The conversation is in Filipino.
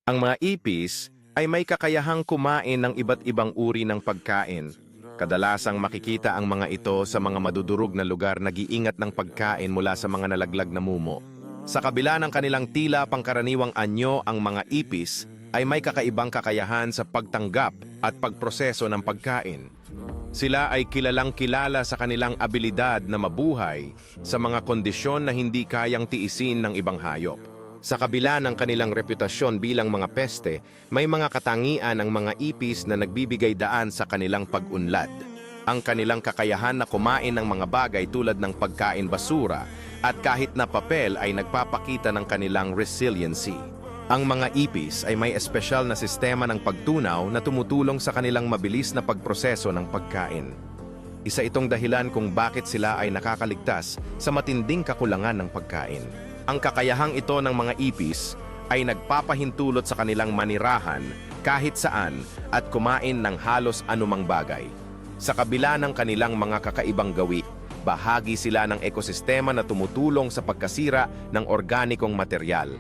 Ang mga ipis ay may kakayahang kumain ng iba't ibang uri ng pagkain. Kadalasang makikita ang mga ito sa mga madudurog na lugar nag-iingat ng pagkain mula sa mga nalaglag na mumo. Sa kabila ng kanilang tila pangkaraniwang anyo, ang mga ipis ay may kakaibang kakayahan sa pagtanggap at pagproseso ng pagkain. Sila ay kilalang kilala sa kanilang abilidad na mabuhay sa mga kondisyon na hindi kayang tiisin ng ibang hayop. Sa kabila ng kanilang reputasyon bilang mga peste, may mga katangian ang mga ipis na nagbibigay daan sa kanilang pag-unlad. Ang kanilang kakayahan na kumain ng mga bagay tulad ng pagkain basura at kahit na papel ay nagpapakita ng kanilang resiliency. Ang mga ipis ay may espesyal na sistema ng pagtunaw na tumutulong sa kanilang mabilis na pagproseso ng pagkain. Isa itong dahilan kung bakit sila ay nakakaligtas sa matinding kakulangan ng pagkain. Ang kakayahang ito ng mga ipis ay nagpapahintulot sa kanilang manirahan kahit saan at kumain ng halos anumang bagay. Sa kabila ng kanilang mga kakaibang gawi, bahagi sila ng ekosistema na tumutulong sa pagkasira ng organikong material.